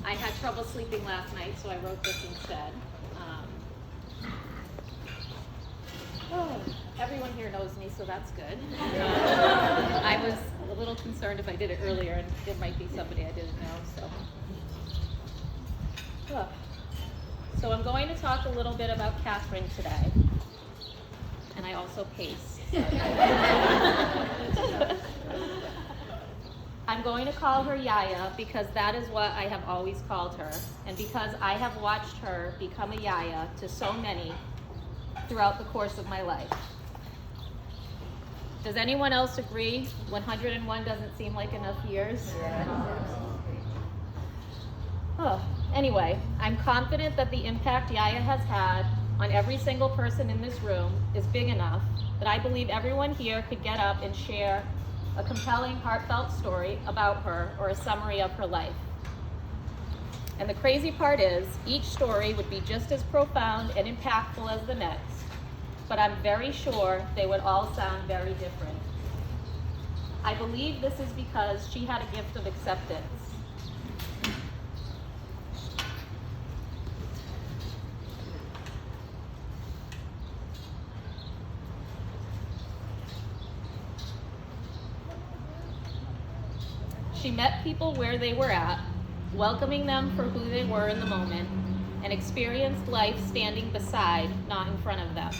I had trouble sleeping last night, so I wrote this instead. Everyone here knows me, so that's good. I was a little concerned if I did it earlier, and it might be somebody I didn't know. So I'm going to talk a little bit about Catherine today, and I also pace. I'm going to call her Yia because that is what I have always called her, and because I have watched her become a Yia to so many throughout the course of my life. Does anyone else agree 101 doesn't seem like enough years? Anyway, I'm confident that the impact Yia has had on every single person in this room is big enough that I believe everyone here could get up and share a compelling, heartfelt story about her or a summary of her life. And the crazy part is, each story would be just as profound and impactful as the next, but I'm very sure they would all sound very different. I believe this is because she had a gift of acceptance. She met people where they were at, welcoming them for who they were in the moment, and experienced life standing beside, not in front of them.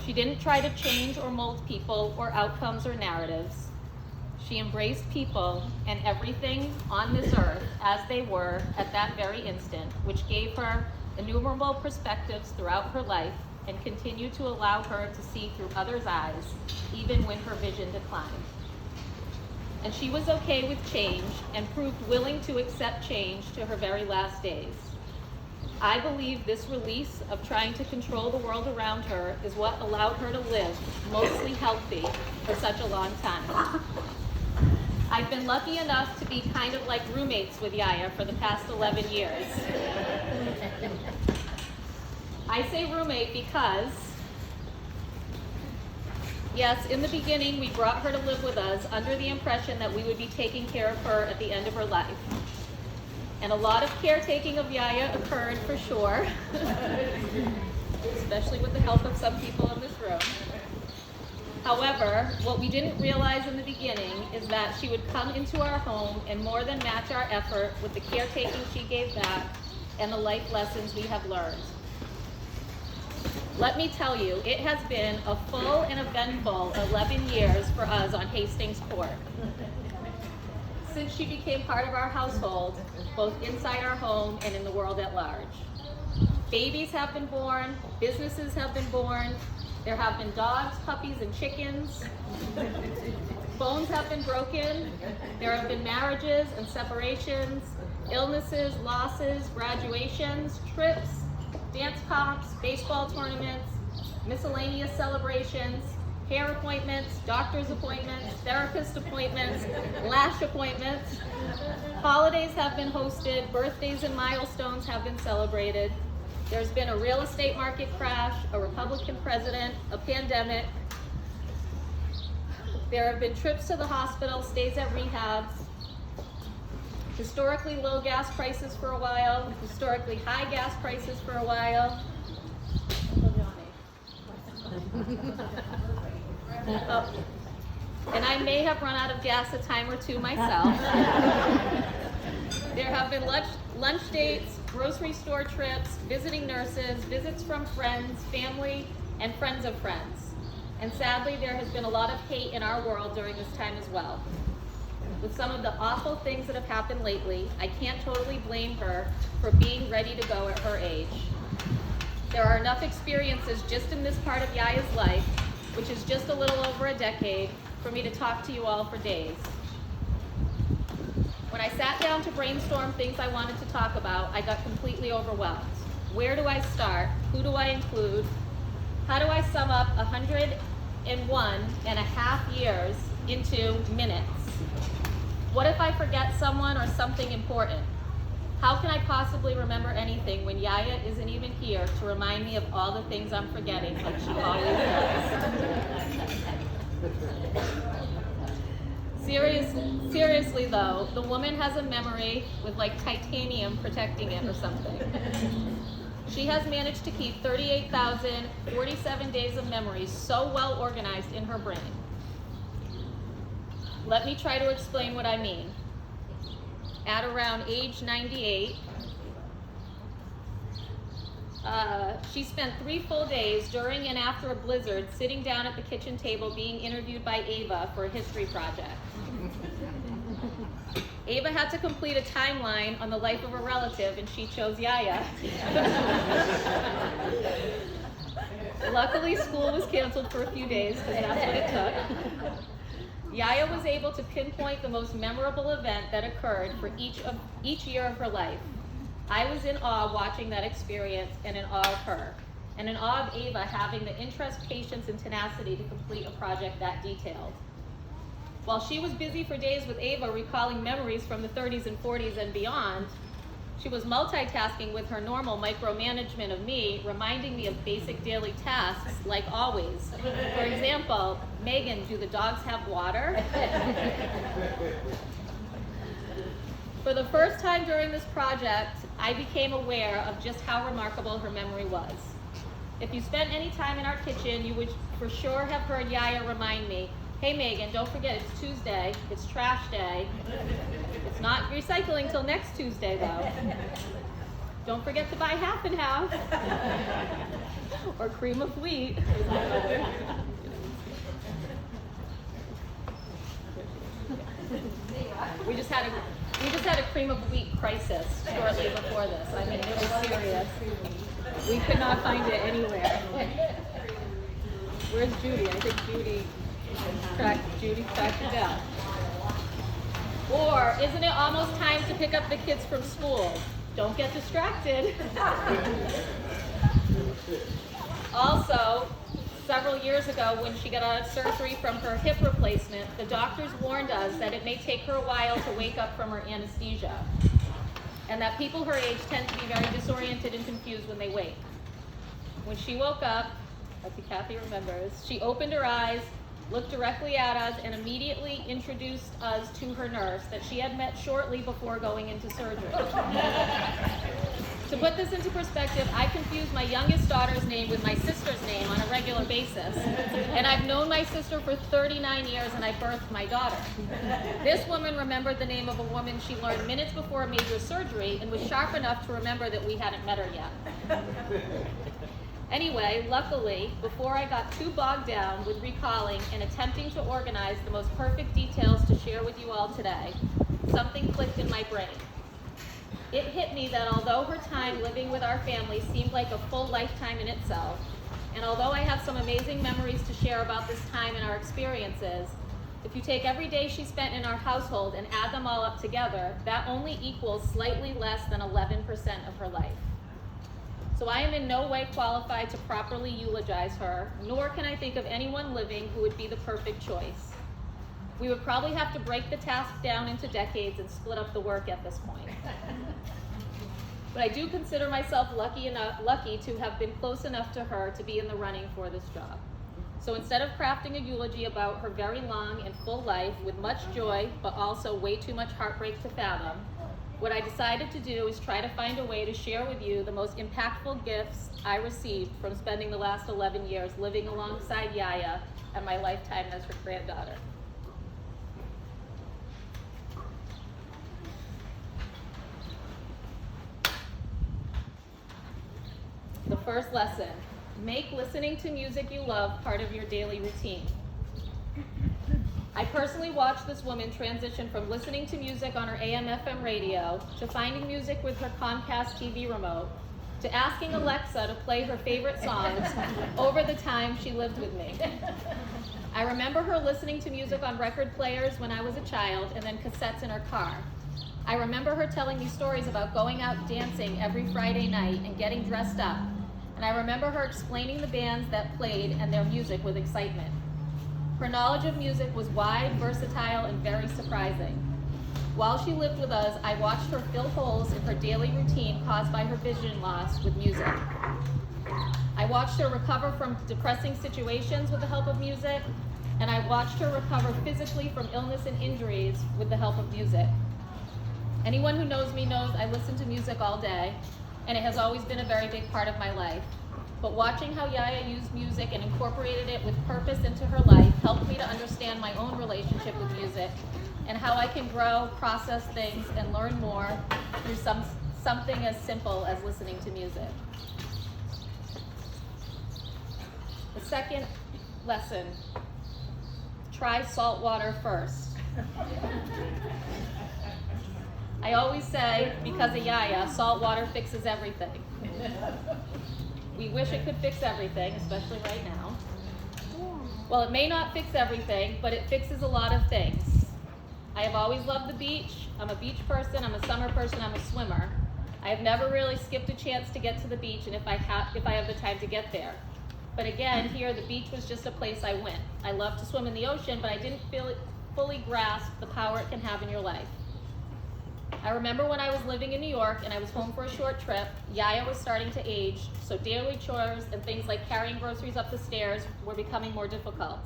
She didn't try to change or mold people or outcomes or narratives. She embraced people and everything on this earth as they were at that very instant, which gave her innumerable perspectives throughout her life and continued to allow her to see through others' eyes, even when her vision declined. And she was okay with change and proved willing to accept change to her very last days. I believe this release of trying to control the world around her is what allowed her to live mostly healthy for such a long time. I've been lucky enough to be kind of like roommates with Yia for the past 11 years. I say roommate because, yes, in the beginning, we brought her to live with us under the impression that we would be taking care of her at the end of her life. And a lot of caretaking of Yia occurred for sure, especially with the help of some people in this room. However, what we didn't realize in the beginning is that she would come into our home and more than match our effort with the caretaking she gave back and the life lessons we have learned. Let me tell you, it has been a full and eventful 11 years for us on Hastings Court. Since she became part of our household, both inside our home and in the world at large. Babies have been born, businesses have been born, there have been dogs, puppies, and chickens. Bones have been broken, there have been marriages and separations, illnesses, losses, graduations, trips, dance comps, baseball tournaments, miscellaneous celebrations, hair appointments, doctor's appointments, therapist appointments, lash appointments. Holidays have been hosted, birthdays and milestones have been celebrated. There's been a real estate market crash, a Republican president, a pandemic. There have been trips to the hospital, stays at rehabs, historically low gas prices for a while, historically high gas prices for a while. Oh. And I may have run out of gas a time or two myself. There have been lunch dates, grocery store trips, visiting nurses, visits from friends, family, and friends of friends. And sadly, there has been a lot of hate in our world during this time as well. With some of the awful things that have happened lately, I can't totally blame her for being ready to go at her age. There are enough experiences just in this part of Yia's life, which is just a little over a decade, for me to talk to you all for days. When I sat down to brainstorm things I wanted to talk about, I got completely overwhelmed. Where do I start? Who do I include? How do I sum up 101.5 years into minutes? What if I forget someone or something important? How can I possibly remember anything when Yia isn't even here to remind me of all the things I'm forgetting, like she always does? Seriously though, the woman has a memory with like titanium protecting it or something. She has managed to keep 38,047 days of memories so well organized in her brain. Let me try to explain what I mean. At around age 98, she spent 3 full days during and after a blizzard sitting down at the kitchen table being interviewed by Ava for a history project. Ava had to complete a timeline on the life of a relative, and she chose YiaYia. Luckily, school was canceled for a few days because that's what it took. YiaYia was able to pinpoint the most memorable event that occurred for each year of her life. I was in awe watching that experience and in awe of her, and in awe of Ava having the interest, patience, and tenacity to complete a project that detailed. While she was busy for days with Ava recalling memories from the 30s and 40s and beyond, she was multitasking with her normal micromanagement of me, reminding me of basic daily tasks like always. For example, Megan, do the dogs have water? For the first time during this project, I became aware of just how remarkable her memory was. If you spent any time in our kitchen, you would for sure have heard YiaYia remind me, "Hey Megan, don't forget it's Tuesday, it's trash day. It's not recycling till next Tuesday though. Don't forget to buy half and half." Or cream of wheat. We just had a cream of wheat crisis shortly before this. I mean, it was serious. We could not find it anywhere. Where's Judy? I think Judy tracked it down. Or, isn't it almost time to pick up the kids from school? Don't get distracted. Also, several years ago when she got a surgery from her hip replacement, the doctors warned us that it may take her a while to wake up from her anesthesia, and that people her age tend to be very disoriented and confused when they wake. When she woke up, I think Kathy remembers, she opened her eyes, looked directly at us, and immediately introduced us to her nurse that she had met shortly before going into surgery. To put this into perspective, I confuse my youngest daughter's name with my sister's name on a regular basis, and I've known my sister for 39 years, and I birthed my daughter. This woman remembered the name of a woman she learned minutes before a major surgery and was sharp enough to remember that we hadn't met her yet. Anyway, luckily, before I got too bogged down with recalling and attempting to organize the most perfect details to share with you all today, something clicked in my brain. It hit me that although her time living with our family seemed like a full lifetime in itself, and although I have some amazing memories to share about this time and our experiences, if you take every day she spent in our household and add them all up together, that only equals slightly less than 11% of her life. So I am in no way qualified to properly eulogize her, nor can I think of anyone living who would be the perfect choice. We would probably have to break the task down into decades and split up the work at this point. But I do consider myself lucky to have been close enough to her to be in the running for this job. So instead of crafting a eulogy about her very long and full life with much joy, but also way too much heartbreak to fathom, what I decided to do is try to find a way to share with you the most impactful gifts I received from spending the last 11 years living alongside YiaYia and my lifetime as her granddaughter. The first lesson, make listening to music you love part of your daily routine. I personally watched this woman transition from listening to music on her AM/FM radio to finding music with her Comcast TV remote to asking Alexa to play her favorite songs over the time she lived with me. I remember her listening to music on record players when I was a child and then cassettes in her car. I remember her telling me stories about going out dancing every Friday night and getting dressed up. And I remember her explaining the bands that played and their music with excitement. Her knowledge of music was wide, versatile, and very surprising. While she lived with us, I watched her fill holes in her daily routine caused by her vision loss with music. I watched her recover from depressing situations with the help of music, and I watched her recover physically from illness and injuries with the help of music. Anyone who knows me knows I listen to music all day, and it has always been a very big part of my life. But watching how Yia used music and incorporated it with purpose into her life helped me to understand my own relationship with music and how I can grow, process things, and learn more through something as simple as listening to music. The second lesson, try salt water first. I always say, because of Yia, salt water fixes everything. We wish it could fix everything, especially right now. Well, it may not fix everything, but it fixes a lot of things. I have always loved the beach. I'm a beach person, I'm a summer person, I'm a swimmer. I have never really skipped a chance to get to the beach, and if I have the time to get there. But again, here, the beach was just a place I went. I love to swim in the ocean, but I didn't fully grasp the power it can have in your life. I remember when I was living in New York and I was home for a short trip, Yia was starting to age, so daily chores and things like carrying groceries up the stairs were becoming more difficult.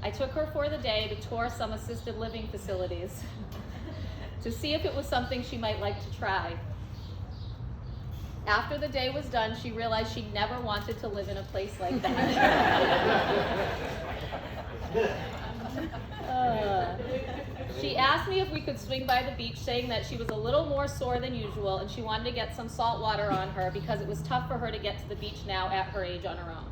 I took her for the day to tour some assisted living facilities to see if it was something she might like to try. After the day was done, she realized she never wanted to live in a place like that. She asked me if we could swing by the beach, saying that she was a little more sore than usual and she wanted to get some salt water on her because it was tough for her to get to the beach now at her age on her own.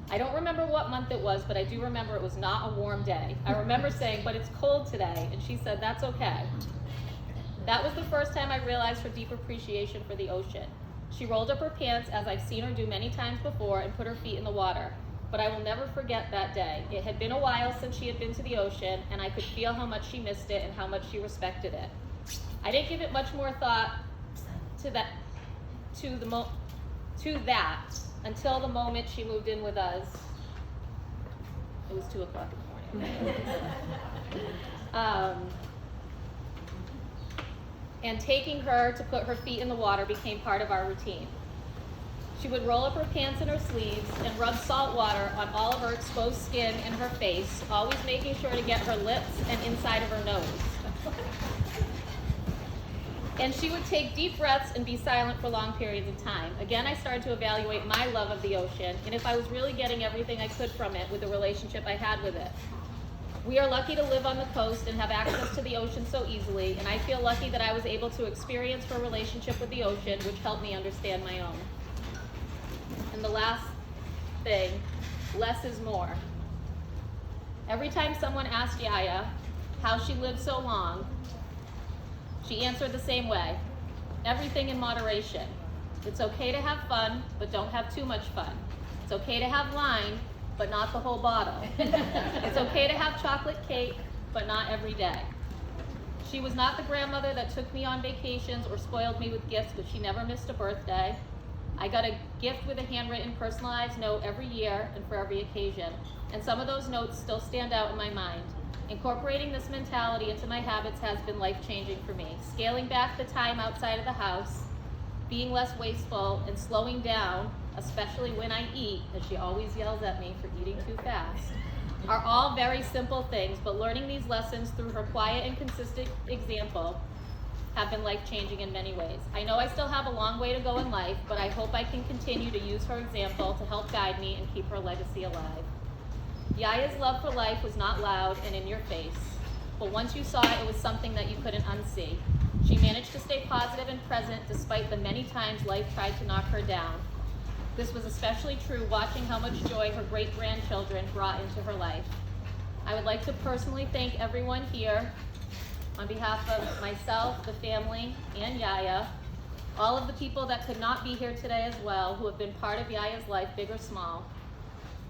I don't remember what month it was, but I do remember it was not a warm day. I remember saying, "But it's cold today," and she said, "That's okay." That was the first time I realized her deep appreciation for the ocean. She rolled up her pants, as I've seen her do many times before, and put her feet in the water. But I will never forget that day. It had been a while since she had been to the ocean, and I could feel how much she missed it and how much she respected it. I didn't give it much more thought to that until the moment she moved in with us. It was 2 o'clock in the morning. And taking her to put her feet in the water became part of our routine. She would roll up her pants and her sleeves and rub salt water on all of her exposed skin and her face, always making sure to get her lips and inside of her nose. And she would take deep breaths and be silent for long periods of time. Again, I started to evaluate my love of the ocean and if I was really getting everything I could from it with the relationship I had with it. We are lucky to live on the coast and have access to the ocean so easily, and I feel lucky that I was able to experience her relationship with the ocean, which helped me understand my own. And the last thing, less is more. Every time someone asked Yia how she lived so long, she answered the same way: everything in moderation. It's okay to have fun, but don't have too much fun. It's okay to have wine, but not the whole bottle. It's okay to have chocolate cake, but not every day. She was not the grandmother that took me on vacations or spoiled me with gifts, but she never missed a birthday. I got a gift with a handwritten, personalized note every year and for every occasion, and some of those notes still stand out in my mind. Incorporating this mentality into my habits has been life-changing for me. Scaling back the time outside of the house, being less wasteful, and slowing down, especially when I eat, as she always yells at me for eating too fast, are all very simple things, but learning these lessons through her quiet and consistent example have been life-changing in many ways. I know I still have a long way to go in life, but I hope I can continue to use her example to help guide me and keep her legacy alive. Yia's love for life was not loud and in your face, but once you saw it, it was something that you couldn't unsee. She managed to stay positive and present despite the many times life tried to knock her down. This was especially true watching how much joy her great-grandchildren brought into her life. I would like to personally thank everyone here on behalf of myself, the family, and Yia, all of the people that could not be here today as well, who have been part of Yia's life, big or small.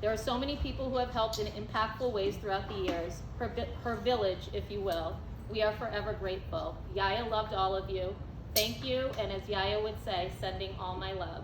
There are so many people who have helped in impactful ways throughout the years, her village, if you will. We are forever grateful. Yia loved all of you. Thank you, and as Yia would say, sending all my love.